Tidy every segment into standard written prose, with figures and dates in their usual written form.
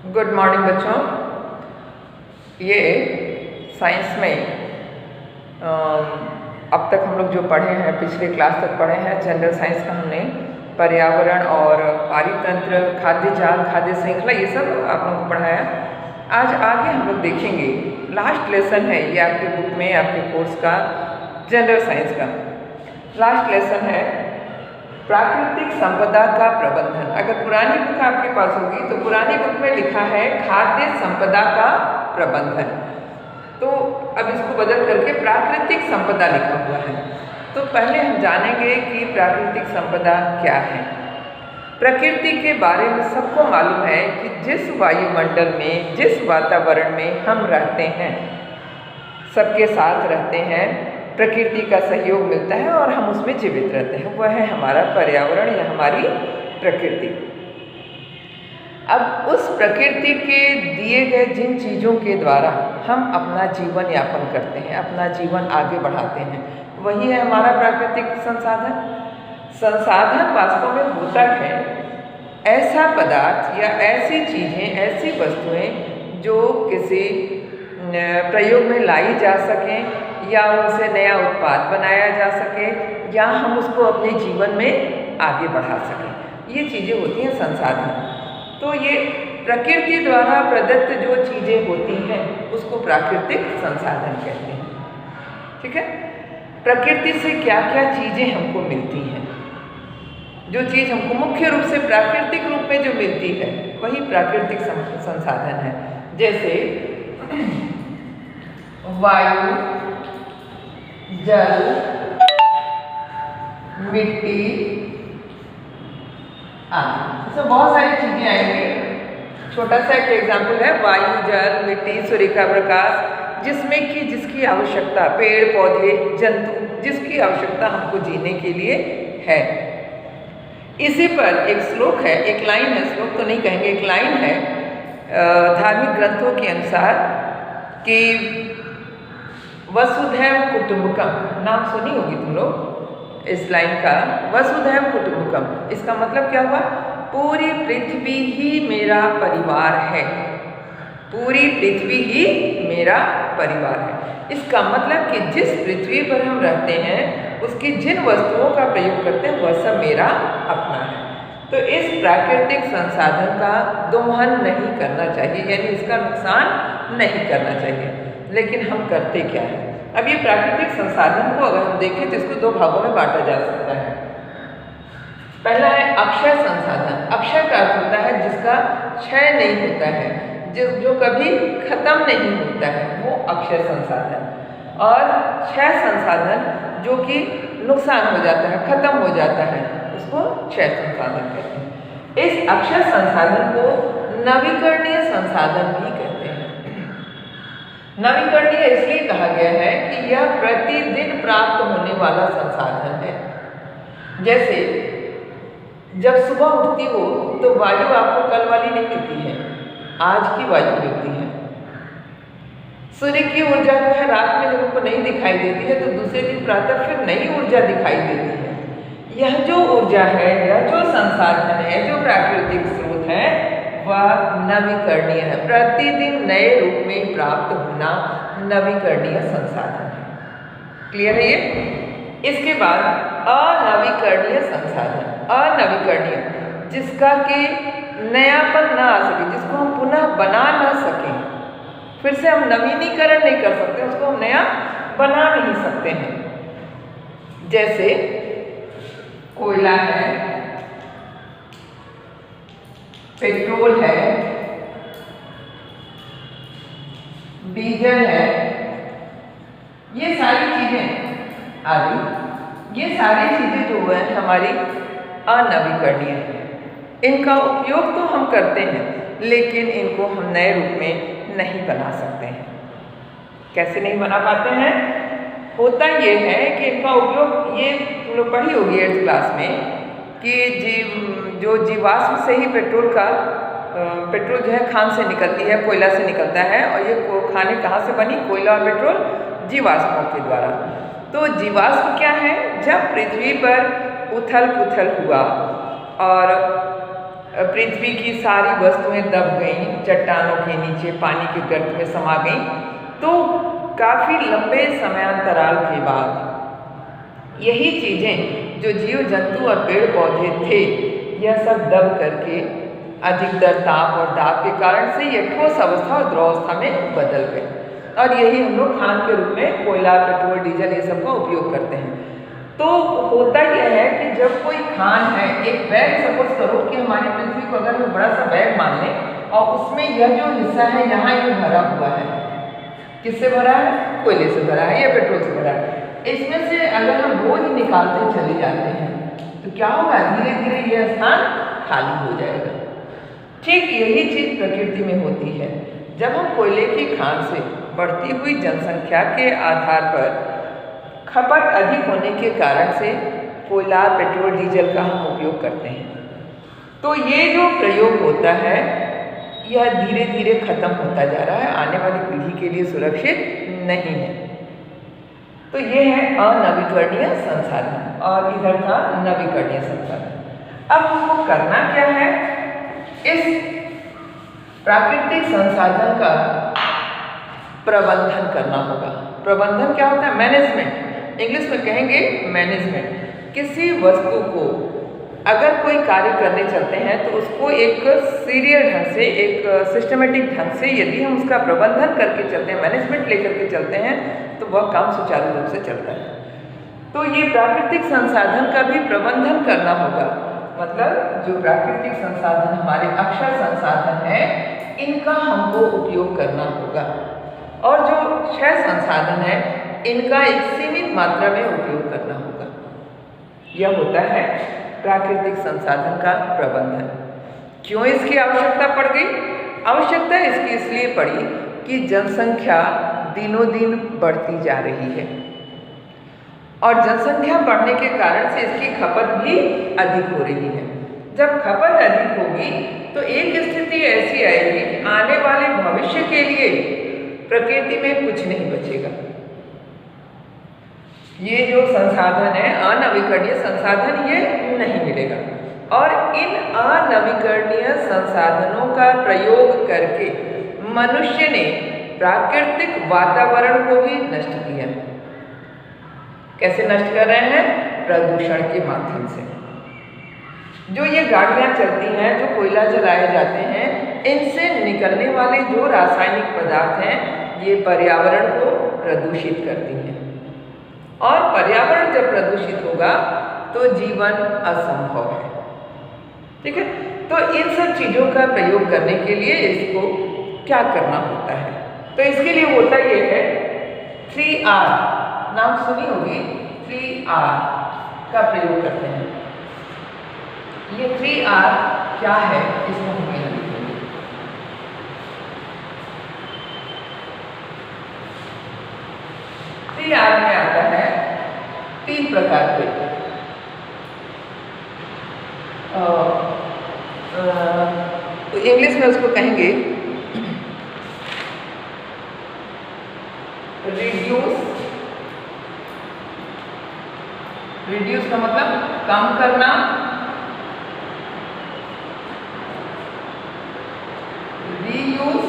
Good morning बच्चों। ये science में अब तक हम लोग जो पढ़े हैं, पिछले क्लास तक पढ़े हैं, जनरल साइंस का हमने पर्यावरण और पारितंत्र, खाद्य जाल, खाद्य श्रृंखला, ये सब आप लोगों को पढ़ाया। आज आगे हम लोग देखेंगे, लास्ट लेसन है ये आपके बुक में, आपके कोर्स का, जनरल साइंस का लास्ट लेसन है प्राकृतिक संपदा का प्रबंधन। अगर पुरानी बुक आपके पास होगी तो पुरानी बुक में लिखा है खाद्य संपदा का प्रबंधन, तो अब इसको बदल करके प्राकृतिक संपदा लिखा हुआ है। तो पहले हम जानेंगे कि प्राकृतिक संपदा क्या है। प्रकृति के बारे में सबको मालूम है कि जिस वायुमंडल में, जिस वातावरण में हम रहते हैं, सबके साथ रहते हैं, प्रकृति का सहयोग मिलता है और हम उसमें जीवित रहते हैं, वह है हमारा पर्यावरण या हमारी प्रकृति। अब उस प्रकृति के दिए गए जिन चीज़ों के द्वारा हम अपना जीवन यापन करते हैं, अपना जीवन आगे बढ़ाते हैं, वही है हमारा प्राकृतिक संसाधन। संसाधन वास्तव में होता है ऐसा पदार्थ या ऐसी चीज़ें, ऐसी वस्तुएं जो किसी प्रयोग में लाई जा सकें या उनसे नया उत्पाद बनाया जा सके या हम उसको अपने जीवन में आगे बढ़ा सकें, ये चीज़ें होती हैं संसाधन। तो ये प्रकृति द्वारा प्रदत्त जो चीज़ें होती हैं उसको प्राकृतिक संसाधन कहते हैं। ठीक है, प्रकृति से क्या क्या चीज़ें हमको मिलती हैं, जो चीज़ हमको मुख्य रूप से प्राकृतिक रूप में जो मिलती है वही प्राकृतिक संसाधन है। जैसे वायु, जल, मिट्टी आदि, इसमें बहुत सारी चीज़ें आएंगी। छोटा सा एक एग्जाम्पल है वायु, जल, मिट्टी, सूर्य का प्रकाश, जिसमें कि जिसकी आवश्यकता, पेड़ पौधे, जंतु, जिसकी आवश्यकता हमको जीने के लिए है। इसी पर एक श्लोक है, एक लाइन है, श्लोक तो नहीं कहेंगे, एक लाइन है धार्मिक ग्रंथों के अनुसार कि वसुधैव कुटुंबकम, नाम सुनी होगी तुम लोग इस लाइन का, वसुधैव कुटुंबकम। इसका मतलब क्या हुआ? पूरी पृथ्वी ही मेरा परिवार है, पूरी पृथ्वी ही मेरा परिवार है। इसका मतलब कि जिस पृथ्वी पर हम रहते हैं उसकी जिन वस्तुओं का प्रयोग करते हैं वह सब मेरा अपना है। तो इस प्राकृतिक संसाधन का दोहन नहीं करना चाहिए, यानी इसका नुकसान नहीं करना चाहिए। लेकिन हम करते क्या है? अब ये प्राकृतिक संसाधन को अगर हम देखें तो इसको दो भागों में बांटा जा सकता है। पहला है अक्षय संसाधन। अक्षय का अर्थ होता है जिसका क्षय नहीं होता है, जो कभी खत्म नहीं होता है, वो अक्षय संसाधन। और क्षय संसाधन जो कि नुकसान हो जाता है, खत्म हो जाता है, उसको क्षय संसाधन कहते हैं। इस अक्षय संसाधन को नवीकरणीय संसाधन भी कहते हैं। नवीकरणीय इसलिए कहा गया है कि यह प्रतिदिन प्राप्त होने वाला संसाधन है। जैसे जब सुबह उठती हो तो वायु आपको कल वाली नहीं मिलती है, आज की वायु मिलती है। सूर्य की ऊर्जा जो है रात में जब हमको नहीं दिखाई देती है तो दूसरे दिन प्रातः फिर नई ऊर्जा दिखाई देती है। यह जो ऊर्जा है, यह जो संसाधन है, जो प्राकृतिक स्रोत है, वह नवीकरणीय है। प्रतिदिन नए रूप में प्राप्त होना नवीकरणीय संसाधन है। क्लियर है ये? इसके बाद अनवीकरणीय संसाधन। अनवीकरणीय जिसका कि नयापन ना आ सके, जिसको हम पुनः बना ना सकें, फिर से हम नवीनीकरण नहीं कर सकते, उसको हम नया बना नहीं सकते हैं। जैसे कोयला है, पेट्रोल है, डीजल है, ये सारी चीज़ें आदि, ये सारी चीज़ें जो है हमारी अनवीकरणीय है। इनका उपयोग तो हम करते हैं लेकिन इनको हम नए रूप में नहीं बना सकते हैं। कैसे नहीं बना पाते हैं? होता ये है कि इनका उपयोग, ये तुम लोग पढ़ी होगी 8th क्लास में कि जो जीवाश्म से ही पेट्रोल जो है खान से निकलती है, कोयला से निकलता है, और ये खाने कहाँ से बनी? कोयला और पेट्रोल जीवाश्मों के द्वारा। तो जीवाश्म क्या है? जब पृथ्वी पर उथल पुथल हुआ और पृथ्वी की सारी वस्तुएं दब गईं, चट्टानों के नीचे पानी के गर्त में समा गईं, तो काफ़ी लंबे समयांतराल के बाद यही चीज़ें जो जीव जंतु और पेड़ पौधे थे, यह सब दब करके अधिकतर ताप और दाब के कारण से ये ठोस अवस्था और द्रव अवस्था में बदल गए। और यही हम लोग खान के रूप में कोयला, पेट्रोल, डीजल ये सब का उपयोग करते हैं। तो होता यह है कि जब कोई खान है, एक बैग सपोज करो कि हमारी पृथ्वी को अगर हम बड़ा सा बैग मान लें और उसमें यह जो हिस्सा है यहाँ ये भरा हुआ है, किससे भरा है? कोयले से भरा है या पेट्रोल से भरा है। इसमें से अगर हम रोज निकालते चले जाते हैं तो क्या होगा? धीरे धीरे यह स्थान खाली हो जाएगा। ठीक यही चीज प्रकृति में होती है। जब हम कोयले की खान से बढ़ती हुई जनसंख्या के आधार पर खपत अधिक होने के कारण से कोयला, पेट्रोल, डीजल का हम उपयोग करते हैं, तो ये जो प्रयोग होता है यह धीरे धीरे खत्म होता जा रहा है, आने वाली पीढ़ी के लिए सुरक्षित नहीं है। तो ये है अनवीकरणीय संसाधन और इधर था नवीकरणीय संसाधन। अब हमको करना क्या है? इस प्राकृतिक संसाधन का प्रबंधन करना होगा। प्रबंधन क्या होता है? मैनेजमेंट, इंग्लिश में कहेंगे मैनेजमेंट। किसी वस्तु को अगर कोई कार्य करने चलते हैं तो उसको एक सीरियल ढंग से, एक सिस्टमेटिक ढंग से यदि हम उसका प्रबंधन करके चलते हैं, मैनेजमेंट लेकर के चलते हैं, तो वह काम सुचारू रूप से चलता है। तो ये प्राकृतिक संसाधन का भी प्रबंधन करना होगा। मतलब जो प्राकृतिक संसाधन हमारे अक्षय संसाधन है, इनका हमको उपयोग करना होगा और जो क्षय संसाधन है इनका एक सीमित मात्रा में उपयोग करना होगा। यह होता है प्राकृतिक संसाधन का प्रबंधन। क्यों इसकी आवश्यकता पड़ गई? आवश्यकता इसकी इसलिए पड़ी कि जनसंख्या दिनों दिन बढ़ती जा रही है और जनसंख्या बढ़ने के कारण से इसकी खपत भी अधिक हो रही है। जब खपत अधिक होगी तो एक स्थिति ऐसी आएगी कि आने वाले भविष्य के लिए प्रकृति में कुछ नहीं बचेगा। ये जो संसाधन है अनवीकरणीय संसाधन, ये नहीं मिलेगा और इन अनवीकरणीय संसाधनों का प्रयोग करके मनुष्य ने प्राकृतिक वातावरण को भी नष्ट किया। कैसे नष्ट कर रहे हैं? प्रदूषण के माध्यम से। जो ये गाड़ियां चलती हैं, जो कोयला जलाए जाते हैं, इनसे निकलने वाले जो रासायनिक पदार्थ हैं, ये पर्यावरण को प्रदूषित करती हैं और पर्यावरण जब प्रदूषित होगा तो जीवन असंभव है। ठीक है, तो इन सब चीज़ों का प्रयोग करने के लिए इसको क्या करना होता है? तो इसके लिए होता ये है 3R, नाम सुनी होगी, 3R का प्रयोग करते हैं। ये 3R क्या है इसमें हम लिखेंगे। 3R में आता है 3 प्रकार के तो इंग्लिश में उसको कहेंगे रिड्यूस का मतलब कम करना, रीयूज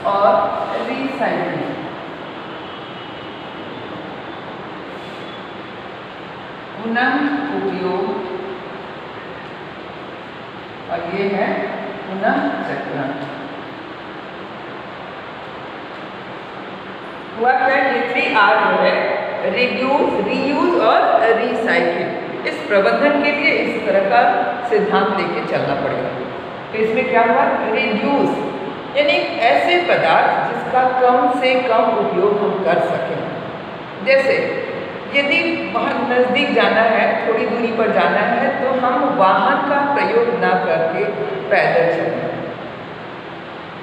और रिसाइक्लिंग। पुनः उपयोग और ये है पुनः चक्रण। हुआ क्या? ये 3R जो है रिड्यूस, रीयूज और रिसाइकिल, इस प्रबंधन के लिए इस तरह का सिद्धांत लेके चलना पड़ेगा। तो इसमें क्या हुआ? रिड्यूस यानी ऐसे पदार्थ जिसका कम से कम उपयोग हम कर सकें। जैसे यदि बहुत नज़दीक जाना है, थोड़ी दूरी पर जाना है, तो हम वाहन का प्रयोग ना करके पैदल चलें।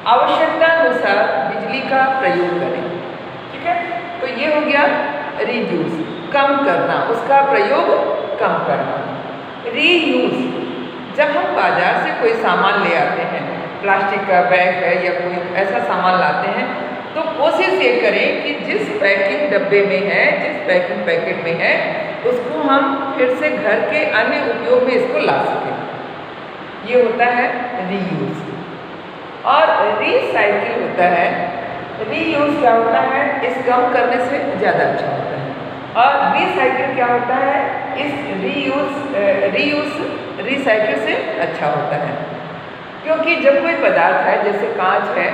आवश्यकता अनुसार बिजली का प्रयोग करें। ठीक है, तो ये हो गया रिड्यूस, कम करना, उसका प्रयोग कम करना। रीयूज, जब हम बाजार से कोई सामान ले आते हैं, प्लास्टिक का बैग है या कोई ऐसा सामान लाते हैं, तो कोशिश ये करें कि जिस पैकिंग डब्बे में है, जिस पैकिंग पैकेट में है, उसको हम फिर से घर के अन्य उपयोग में इसको ला सकें। ये होता है रीयूज। और रीसाइकिल होता है, रीयूज क्या होता है, इस कम करने से ज़्यादा अच्छा होता है। और रीसाइकिल क्या होता है, इस रीसाइकिल से अच्छा होता है। क्योंकि जब कोई पदार्थ है, जैसे कांच है,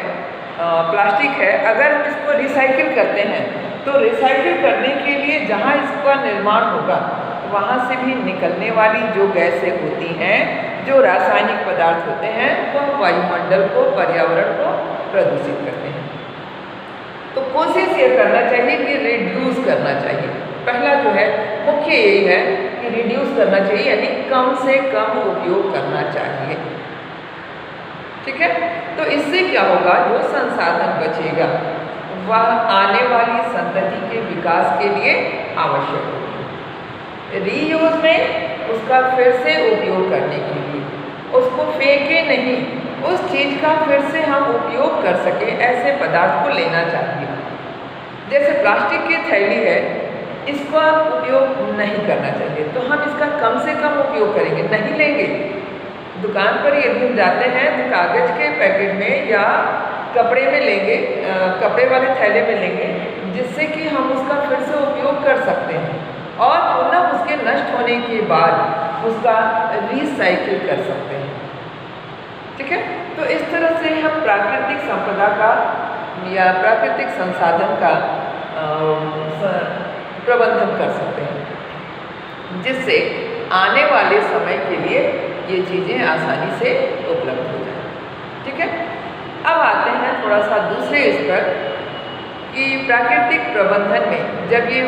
प्लास्टिक है, अगर हम इसको रिसाइकिल करते हैं तो रिसाइकिल करने के लिए जहाँ इसका निर्माण होगा वहाँ से भी निकलने वाली जो गैसें होती हैं, जो रासायनिक पदार्थ होते हैं, वह वायुमंडल को, पर्यावरण को प्रदूषित करते हैं। तो कोशिश ये करना चाहिए कि रिड्यूस करना चाहिए। पहला जो है मुख्य यही है कि रिड्यूस करना चाहिए, यानी कम से कम उपयोग करना चाहिए। ठीक है, तो इससे क्या होगा, जो संसाधन बचेगा वह आने वाली संतति के विकास के लिए आवश्यक होगी। रीयूज में उसका फिर से उपयोग करने के लिए, उसको फेंके नहीं, उस चीज़ का फिर से हम उपयोग कर सके, ऐसे पदार्थ को लेना चाहिए। जैसे प्लास्टिक की थैली है, इसका उपयोग नहीं करना चाहिए, तो हम इसका कम से कम उपयोग करेंगे, नहीं लेंगे। दुकान पर यदि हम जाते हैं तो कागज़ के पैकेट में या कपड़े में लेंगे, कपड़े वाले थैले में लेंगे, जिससे कि हम उसका फिर से उपयोग कर सकते हैं और पुनः उसके नष्ट होने के बाद उसका रिसाइकिल कर सकते हैं। ठीक है, तो इस तरह से हम प्राकृतिक संपदा का या प्राकृतिक संसाधन का प्रबंधन कर सकते हैं, जिससे आने वाले समय के लिए ये चीज़ें आसानी से उपलब्ध हो जाए। ठीक है, अब आते हैं थोड़ा सा दूसरे इस पर कि प्राकृतिक प्रबंधन में जब ये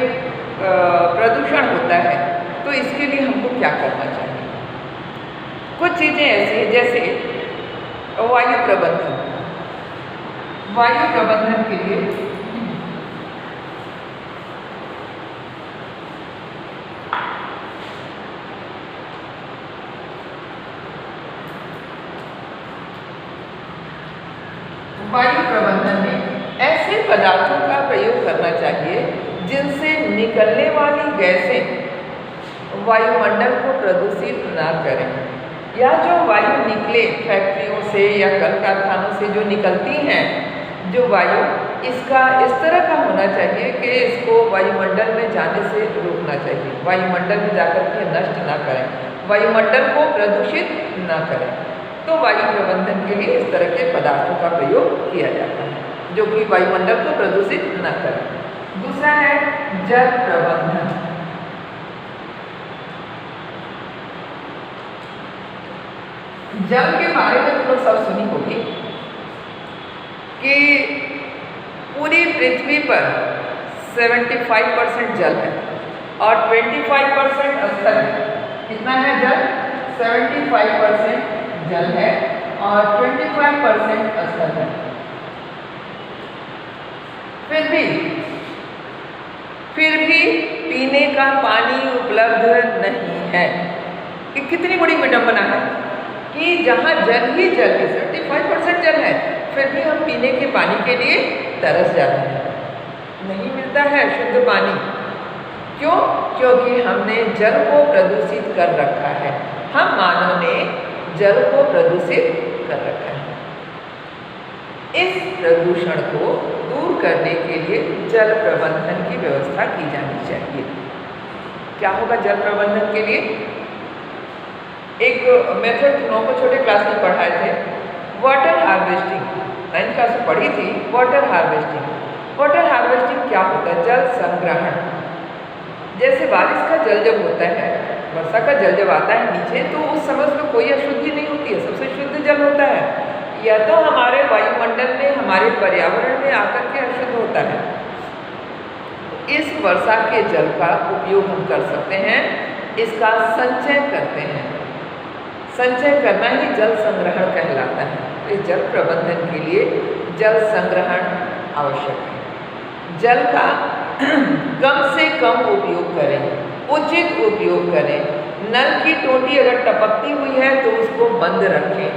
प्रदूषण होता है तो इसके लिए हमको क्या करना चाहिए। कुछ चीज़ें ऐसी हैं, जैसे वायु प्रबंधन। वायु प्रबंधन के लिए में ऐसे पदार्थों का प्रयोग करना चाहिए जिनसे निकलने वाली गैसें वायुमंडल को प्रदूषित ना करें, या जो वायु निकले फैक्ट्रियों से या कल कारखानों से जो निकलती हैं जो वायु, इसका इस तरह का होना चाहिए कि इसको वायुमंडल में जाने से रोकना चाहिए, वायुमंडल में जाकर के नष्ट ना करें, वायुमंडल को प्रदूषित ना करें। तो वायु प्रबंधन के लिए इस तरह के पदार्थों का प्रयोग किया जाता है जो कि वायुमंडल को प्रदूषित न करें। दूसरा है जल प्रबंधन। जल के बारे में तुम लोग सब सुनी होगी कि पूरी पृथ्वी पर 75% जल है और 25% स्थल है। कितना है जल? 75% जल है और 25% स्थल है। फिर भी पीने का पानी उपलब्ध नहीं है। ये कितनी बड़ी विडंबना है कि जहाँ जल ही जल है, 75% जल है, फिर भी हम पीने के पानी के लिए तरस जाते हैं, नहीं मिलता है शुद्ध पानी। क्यों? क्योंकि हमने जल को प्रदूषित कर रखा है, हम मानव ने जल को प्रदूषित कर रखा है। इस प्रदूषण को दूर करने के लिए जल प्रबंधन की व्यवस्था की जानी चाहिए। क्या होगा जल प्रबंधन के लिए? एक मेथड तुम लोगों को छोटे क्लास में पढ़ाए थे, वाटर हार्वेस्टिंग, 9th क्लास में पढ़ी थी। वाटर हार्वेस्टिंग, वाटर हार्वेस्टिंग क्या होता है? जल संग्रहण। जैसे बारिश का जल जब होता है, वर्षा का जल जब आता है नीचे, तो उस समय उसमें कोई अशुद्धि नहीं होती है, सबसे शुद्ध जल होता है। या तो हमारे वायुमंडल में, हमारे पर्यावरण में आकर के अशुद्ध होता है। इस वर्षा के जल का उपयोग हम कर सकते हैं, इसका संचय करते हैं। संचय करना ही जल संग्रहण कहलाता है। इस जल प्रबंधन के लिए जल संग्रहण आवश्यक है। जल का कम से कम उपयोग करें, उचित उपयोग करें। नल की टोटी अगर टपकती हुई है तो उसको बंद रखें,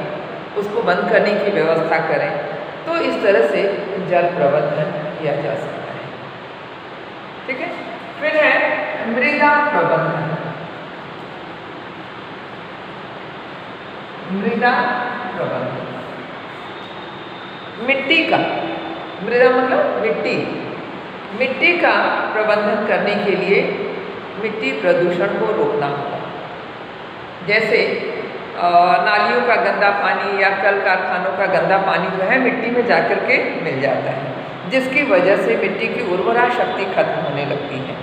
उसको बंद करने की व्यवस्था करें। तो इस तरह से जल प्रबंधन किया जा सकता है। ठीक है, फिर है मृदा प्रबंधन। मृदा प्रबंधन। मिट्टी का, मृदा मतलब मिट्टी, मिट्टी का प्रबंधन करने के लिए मिट्टी प्रदूषण को रोकना होगा। जैसे नालियों का गंदा पानी या कल कारखानों का गंदा पानी जो है मिट्टी में जाकर के मिल जाता है, जिसकी वजह से मिट्टी की उर्वरा शक्ति खत्म होने लगती है,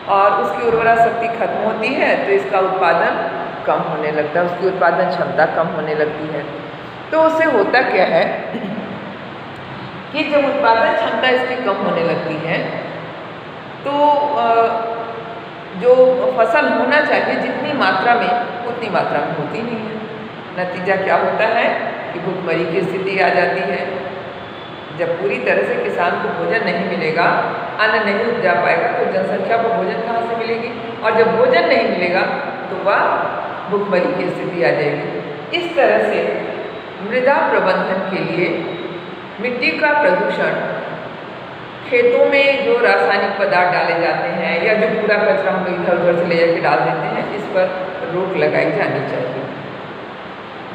और उसकी उर्वरा शक्ति खत्म होती है तो इसका उत्पादन कम होने लगता है, उसकी उत्पादन क्षमता कम होने लगती है। तो उससे होता क्या है कि जब उत्पादन क्षमता इसकी कम होने लगती है तो जो फसल होना चाहिए जितनी मात्रा में, उतनी मात्रा में होती नहीं है। नतीजा क्या होता है कि भुखमरी की स्थिति आ जाती है। जब पूरी तरह से किसान को भोजन नहीं मिलेगा, अन्न नहीं उपजा पाएगा, तो जनसंख्या को भोजन कहाँ से मिलेगी, और जब भोजन नहीं मिलेगा तो वह भुखमरी की स्थिति आ जाएगी। इस तरह से मृदा प्रबंधन के लिए मिट्टी का प्रदूषण, खेतों में जो रासायनिक पदार्थ डाले जाते हैं या जो कूड़ा कचरा हम इधर उधर से ले जाके डाल देते हैं, इस पर रोक लगाई जानी चाहिए।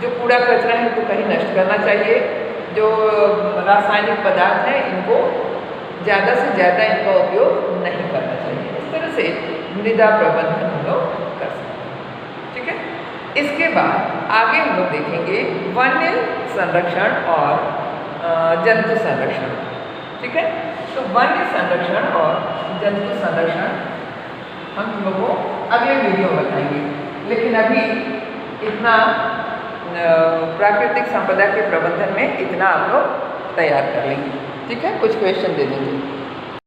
जो कूड़ा कचरा है तो कहीं नष्ट करना चाहिए, जो रासायनिक पदार्थ हैं इनको ज़्यादा से ज़्यादा इनका उपयोग नहीं करना चाहिए। इस तरह से मृदा प्रबंधन हम लोग कर सकते हैं। ठीक है, इसके बाद आगे हम लोग देखेंगे वन्य संरक्षण और जंतु संरक्षण। ठीक है, तो वन्य संरक्षण और जंतु संरक्षण हम लोगों को अगले वीडियो में बताएंगे, लेकिन अभी इतना प्राकृतिक संपदा के प्रबंधन में इतना आप लोग तैयार कर लेंगे। ठीक है, कुछ क्वेश्चन दे देंगे।